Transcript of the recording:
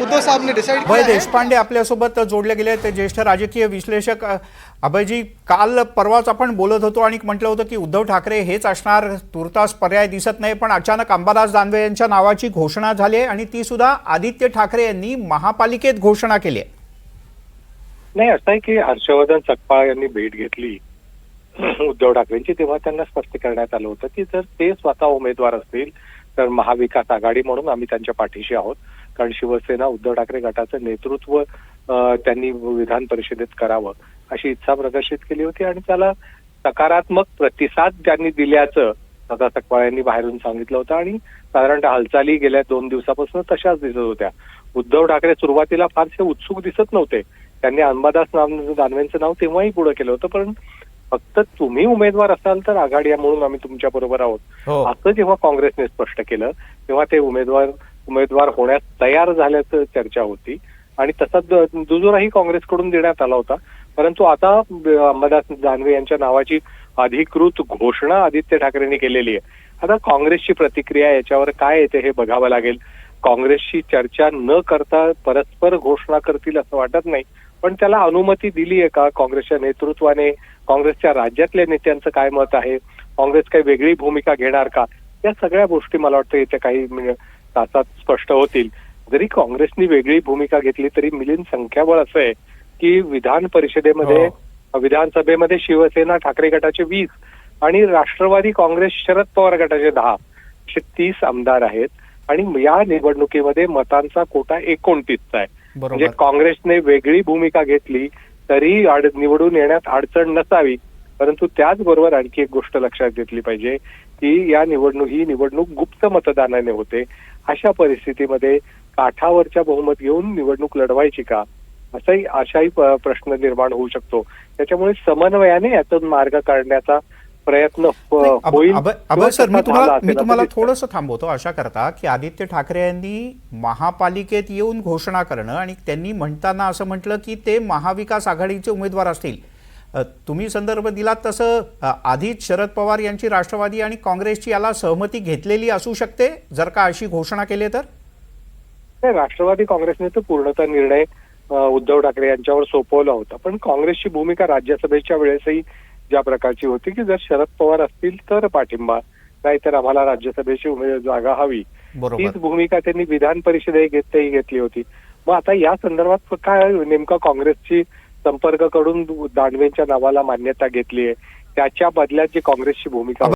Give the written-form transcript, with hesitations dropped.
उद्धव साहब ने डिसाइड अभय देशपांडे आपल्यासोबत जोडले गेले ते ज्येष्ठ राजकीय विश्लेषक। अभयजी, काल परवाच आपण बोलत होतो आणि म्हटलं होतं की उद्धव ठाकरे हेच असणार, तुर्तास पर्याय दिसत नाही, पण अचानक अंबादास दानवे यांच्या नावाची घोषणा झाली आहे आणि ती सुद्धा आदित्य ठाकरे यांनी महापालिकेत घोषणा केली आहे। नाही, असं आहे की हर्षवर्धन सकपाळ यांनी भेट घेतली उद्धव ठाकरेंची, तेव्हा त्यांना स्पष्ट करण्यात आलं होतं की जर ते स्वतः उमेदवार असतील तर महाविकास आघाडी म्हणून आम्ही त्यांच्या पाठीशी आहोत, कारण शिवसेना उद्धव ठाकरे गटाचं नेतृत्व त्यांनी विधान परिषदेत करावं अशी इच्छा प्रदर्शित केली होती आणि त्याला सकारात्मक प्रतिसाद त्यांनी दिल्याचं दादा सकपाळ यांनी बाहेरून सांगितलं होतं आणि साधारणतः हालचाली गेल्या 2 दिवसापासून तशाच दिसत होत्या। उद्धव ठाकरे सुरुवातीला फारसे उत्सुक दिसत नव्हते, त्यांनी अंबादास दानवेंचं नाव तेव्हाही पुढे केलं होतं, पण फक्त तुम्ही उमेदवार असाल तर आघाडी म्हणून आम्ही तुमच्या बरोबर आहोत असं जेव्हा काँग्रेसने स्पष्ट केलं तेव्हा ते उमेदवार होण्यास तयार झाल्याचं चर्चा होती आणि तसाच दुजोराही काँग्रेसकडून देण्यात आला होता। परंतु आता अंबादास दानवे यांच्या नावाची अधिकृत घोषणा आदित्य ठाकरेंनी केलेली आहे। आता काँग्रेसची प्रतिक्रिया याच्यावर काय येते हे बघावं लागेल। काँग्रेसशी चर्चा न करता परस्पर घोषणा करतील असं वाटत नाही, पण त्याला अनुमती दिली आहे का काँग्रेसच्या नेतृत्वाने, काँग्रेसच्या राज्यातल्या नेत्यांचं काय मत आहे, काँग्रेस काही वेगळी भूमिका घेणार का, या सगळ्या गोष्टी मला वाटतं येत्या काही तासात स्पष्ट होतील। जरी काँग्रेसनी वेगळी भूमिका घेतली तरी मिलिंद संख्याबळ असं आहे की विधान परिषदेमध्ये विधानसभेमध्ये शिवसेना ठाकरे गटाचे 20 आणि राष्ट्रवादी काँग्रेस शरद पवार गटाचे 10 असे 30 आमदार आहेत आणि या निवडणुकीमध्ये मतांचा कोटा 29चा आहे। म्हणजे काँग्रेसने वेगळी भूमिका घेतली तरी निवडून येण्यात अडचण नसावी, परंतु त्याचबरोबर आणखी एक गोष्ट लक्षात घेतली पाहिजे की ही निवडणूक गुप्त मतदानाने होते। अशा परिस्थितीमध्ये काठावरच्या बहुमत घेऊन निवडणूक लढवायची का असाही प्रश्न निर्माण होऊ शकतो। त्याच्यामुळे समन्वयाने यातून मार्ग काढण्याचा प्रयत्न होईल। अभय सर, मी तुम्हाला थोडंसं थांबवतो अशा करता की आदित्य ठाकरे यांनी महापालिकेत येऊन घोषणा करणं आणि त्यांनी म्हणताना असं म्हटलं की ते महाविकास आघाडीचे उमेदवार असतील। तुम्ही संदर्भ दिलात तसं आधीच शरद पवार यांची राष्ट्रवादी आणि काँग्रेसची याला सहमती घेतलेली असू शकते जर का अशी घोषणा केली तर? राष्ट्रवादी काँग्रेसने तर पूर्णतः निर्णय उद्धव ठाकरे यांच्यावर सोपवला होता, पण काँग्रेसची भूमिका राज्यसभेच्या वेळेसही ज्या प्रकारची होती की जर शरद पवार असतील तर पाठिंबा, नाहीतर आम्हाला राज्यसभेची जागा हवी, तीच भूमिका त्यांनी विधान परिषदेतही घेतली होती। मग आता या संदर्भात काय नेमका काँग्रेसची संपर्क कडून दानवेंच्या नावाला मान्यता घेतली आहे, त्याच्या बदल्यात जी काँग्रेसची भूमिका